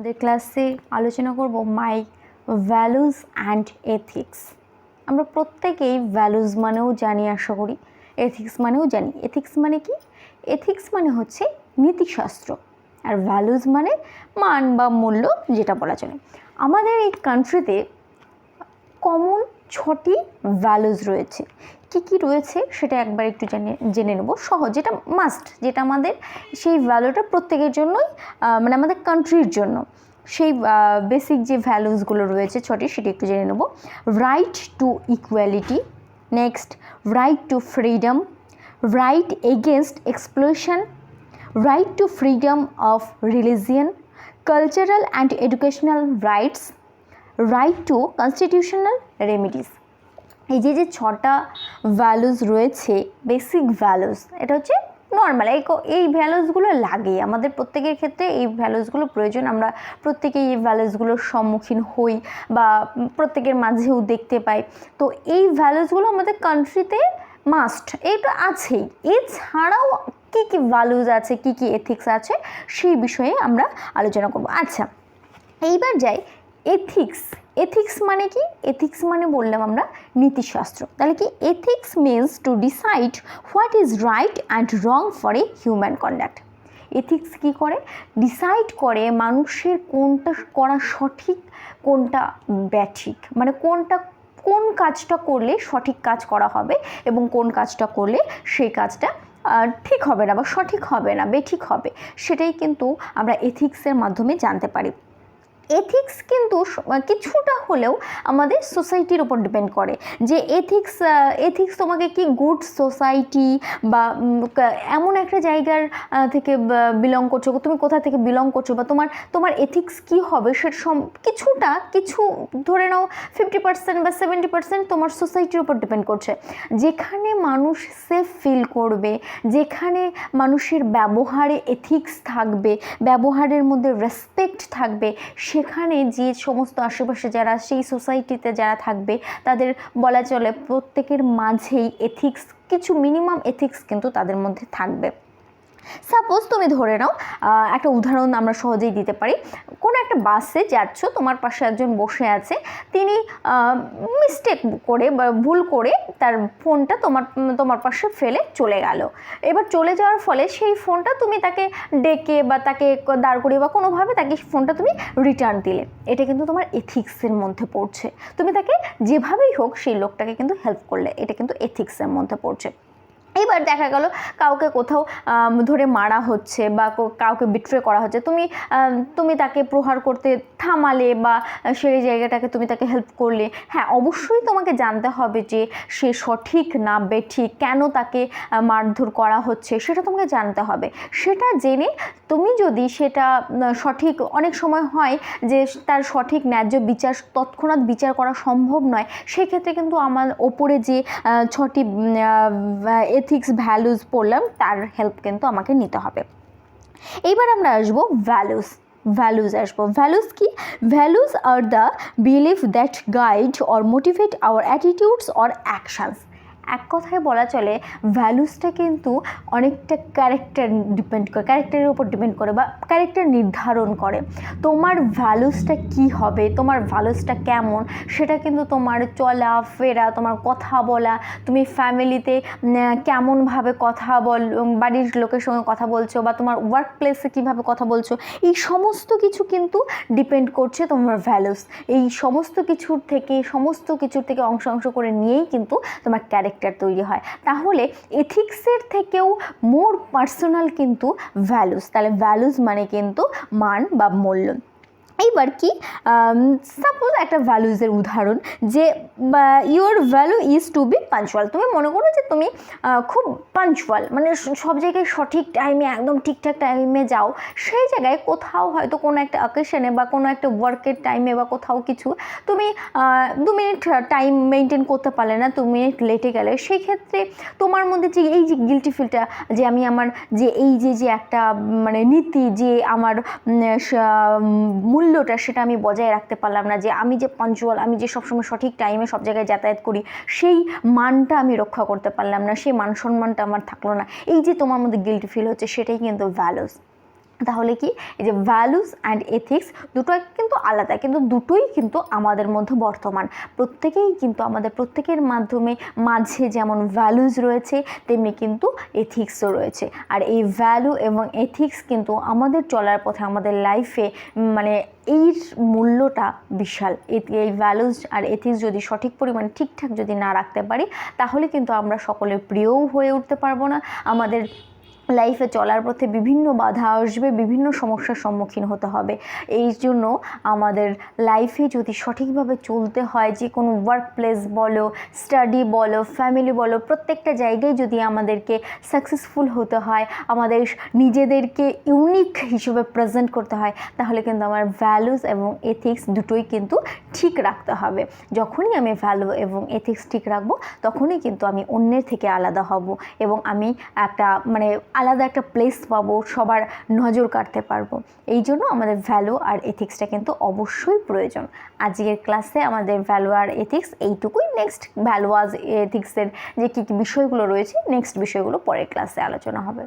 আমাদের ক্লাসে আলোচনা করব মাই ভ্যালুজ অ্যান্ড এথিক্স। আমরা প্রত্যেকেই ভ্যালুজ মানেও জানি, আশা করি এথিক্স মানেও জানি। এথিক্স মানে কি? এথিক্স মানে হচ্ছে নীতিশাস্ত্র, আর ভ্যালুজ মানে মান বা মূল্য, যেটা বলা চলে। আমাদের এই কান্ট্রিতে কমন 6টি ভ্যালুজ রয়েছে। কি কি রয়েছে সেটা একবার একটু জেনে নেব, সহজ, যেটা মাস্ট, যেটা আমাদের সেই ভ্যালুটা প্রত্যেকের জন্যই, মানে আমাদের কান্ট্রির জন্য সেই বেসিক যে ভ্যালুসগুলো রয়েছে 6টি, সেটি একটু জেনে নেব। Right to equality, next right to freedom, right against exploitation, right to freedom of religion, cultural and educational rights, right to constitutional remedies. এই যে 6টা ভ্যালুস রয়েছে, বেসিক ভ্যালুস, এটা হচ্ছে নর্মাল, এই ভ্যালুসগুলো লাগে আমাদের প্রত্যেকের ক্ষেত্রে, এই ভ্যালুসগুলো প্রয়োজন। আমরা প্রত্যেকেই এই ভ্যালুসগুলোর সম্মুখীন হই বা প্রত্যেকের মাঝেও দেখতে পাই। তো এই ভ্যালুসগুলো আমাদের কান্ট্রিতে মাস্ট, এটা আছেই। এছাড়াও কী কী ভ্যালুস আছে, কী কী এথিক্স আছে, সেই বিষয়ে আমরা আলোচনা করব। আচ্ছা, এইবার যাই এথিক্স। এথিক্স মানে কি? এথিক্স মানে বললাম আমরা নীতিশাস্ত্র। তাহলে কি? Ethics means to decide what is right and wrong for a human conduct. Ethics কী করে? ডিসাইড করে মানুষের কোনটা করা সঠিক, কোনটা ব্যাঠিক, মানে কোন কাজটা করলে সঠিক কাজ করা হবে এবং কোন কাজটা করলে সেই কাজটা ঠিক হবে না বা সঠিক হবে না, বেঠিক হবে, সেটাই কিন্তু আমরা এথিক্সের মাধ্যমে জানতে পারি। এথিক্স কিন্তু কিছুটা হলেও আমাদের সোসাইটির ওপর ডিপেন্ড করে, যে এথিক্স তোমাকে কি গুড সোসাইটি বা এমন একটা জায়গার থেকে বিলং করছো, তুমি কোথা থেকে বিলং করছো, বা তোমার এথিক্স কি হবে, সেটা কিছু ধরে নাও 50% বা 70% তোমার সোসাইটির উপর ডিপেন্ড করছে। যেখানে মানুষ সেফ ফিল করবে, যেখানে মানুষের ব্যবহারে এথিক্স থাকবে, ব্যবহারের মধ্যে রেসপেক্ট থাকবে, সেখানে যে সমস্ত আশেপাশে যারা, সেই সোসাইটিতে যারা থাকবে, তাদের বলা চলে প্রত্যেকের মাঝেই এথিক্স, কিছু মিনিমাম এথিক্স কিন্তু তাদের মধ্যে থাকবে। সাপোজ তুমি ধরে নাও, একটা উদাহরণ আমরা সহজেই দিতে পারি। কোনো একটা বাসে যাচ্ছ, তোমার পাশে একজন বসে আছে, তিনি মিস্টেক করে বা ভুল করে তার ফোনটা তোমার পাশে ফেলে চলে গেল। এবার চলে যাওয়ার ফলে সেই ফোনটা তুমি তাকে ডেকে বা তাকে দাঁড় করিয়ে বা কোনোভাবে তাকে ফোনটা তুমি রিটার্ন দিলে, এটা কিন্তু তোমার এথিক্সের মধ্যে পড়ছে। তুমি তাকে যেভাবেই হোক সেই লোকটাকে কিন্তু হেল্প করলে, এটা কিন্তু এথিক্সের মধ্যে পড়ছে। এবার দেখা গেল কাউকে কোথাও ধরে মারা হচ্ছে বা কাউকে বিট্রে করা হচ্ছে, তুমি তাকে প্রহার করতে থামালে বা সেই জায়গাটাকে তুমি তাকে হেল্প করলে। হ্যাঁ, অবশ্যই তোমাকে জানতে হবে যে সে সঠিক না বেঠিক, কেন তাকে মারধর করা হচ্ছে, সেটা তোমাকে জানতে হবে। সেটা জেনে তুমি যদি সেটা সঠিক, অনেক সময় হয় যে তার সঠিক ন্যায্য বিচার তৎক্ষণাৎ বিচার করা সম্ভব নয়, সেক্ষেত্রে কিন্তু আমার ওপরে যে 6টি এথিক্স ভ্যালুস পড়লাম, তার হেল্প কিন্তু আমাকে নিতে হবে। এইবার আমরা আসবো ভ্যালুস কি? Values are the belief that guide or motivate our attitudes or actions. এক কথায় বলা চলে ভ্যালুসটা কিন্তু অনেকটা ক্যারেক্টারের উপর ডিপেন্ড করে বা ক্যারেক্টার নির্ধারণ করে। তোমার ভ্যালুসটা কি হবে, তোমার ভ্যালুসটা কেমন, সেটা কিন্তু তোমার চলাফেরা, তোমার কথা বলা, তুমি ফ্যামিলিতে কেমনভাবে কথা বাড়ির লোকের সঙ্গে কথা বলছো, বা তোমার ওয়ার্ক প্লেসে কীভাবে কথা বলছো, এই সমস্ত কিছু কিন্তু ডিপেন্ড করছে তোমার ভ্যালুস। এই সমস্ত কিছুর থেকে অংশ করে নিয়েই কিন্তু তোমার ক্যারেক্টার তৈরি হয়। তাহলে এথিক্সের থেকেও মোর পার্সোনাল কিন্তু ভ্যালুস। তাহলে ভ্যালুস মানে কিন্তু মান বা মূল্য। এইবার কি, সাপোজ একটা ভ্যালুজের উদাহরণ, যে your value is to be punctual. তুমি মনে করো যে তুমি খুব পাঞ্চুয়াল, মানে সব জায়গায় সঠিক টাইমে, একদম ঠিকঠাক টাইমে যাও। সেই জায়গায় কোথাও হয়তো কোনো একটা অকেশনে বা কোনো একটা ওয়ার্কের টাইমে বা কোথাও কিছু তুমি 2 মিনিট টাইম মেনটেন করতে পারলে না, 2 মিনিট লেটে গেলে, সেই ক্ষেত্রে তোমার মধ্যে যে এই যে গিল্টি ফিলটা, যে আমি আমার যে এই যে একটা মানে নীতি, যে আমার মূল্যটা, সেটা আমি বজায় রাখতে পারলাম না, যে আমি যে পাঞ্চুয়াল, আমি যে সবসময় সঠিক টাইমে সব জায়গায় যাতায়াত করি, সেই মানটা আমি রক্ষা করতে পারলাম না, সেই মান সম্মানটা আমার থাকলো না। এই যে তোমার মধ্যে গিল্টি ফিল হচ্ছে, সেটাই কিন্তু ভ্যালুস। তাহলে কি এই যে ভ্যালুস অ্যান্ড এথিক্স দুটোই কিন্তু আলাদা, কিন্তু দুটোই কিন্তু আমাদের মধ্যে বর্তমান। প্রত্যেকেই কিন্তু আমাদের প্রত্যেকের মাঝে যেমন ভ্যালুস রয়েছে তেমনি কিন্তু এথিক্সও রয়েছে। আর এই ভ্যালু এবং এথিক্স কিন্তু আমাদের চলার পথে, আমাদের লাইফে মানে এর মূল্যটা বিশাল। এই ভ্যালুস আর এথিক্স যদি সঠিক পরিমাণে ঠিকঠাক যদি না রাখতে পারি তাহলে কিন্তু আমরা সকলের প্রিয়ও হয়ে উঠতে পারবো না। আমাদের লাইফে চলার পথে বিভিন্ন বাধা আসবে, বিভিন্ন সমস্যার সম্মুখীন হতে হবে। এই জন্য আমাদের লাইফে যদি সঠিকভাবে চলতে হয়, যে কোনো ওয়ার্ক প্লেস বলো, স্টাডি বলো, ফ্যামিলি বলো, প্রত্যেকটা জায়গায় যদি আমাদেরকে সাকসেসফুল হতে হয়, আমাদের নিজেদেরকে ইউনিক হিসেবে প্রেজেন্ট করতে হয়, তাহলে কিন্তু আমার ভ্যালুস এবং এথিক্স দুটোই কিন্তু ঠিক রাখতে হবে। যখনই আমি ভ্যালু এবং এথিক্স ঠিক রাখবো তখনই কিন্তু আমি অন্যের থেকে আলাদা হব এবং আমি একটা আলাদা একটা প্লেস পাবো, সবার নজর কাটতে পারবো। এই জন্য আমাদের ভ্যালু আর এথিক্সটা কিন্তু অবশ্যই প্রয়োজন। আজকের ক্লাসে আমাদের ভ্যালু আর এথিক্স এইটুকুই। নেক্সট ভ্যালু আর এথিক্সের যে কী কী বিষয়গুলো রয়েছে, নেক্সট বিষয়গুলো পরের ক্লাসে আলোচনা হবে।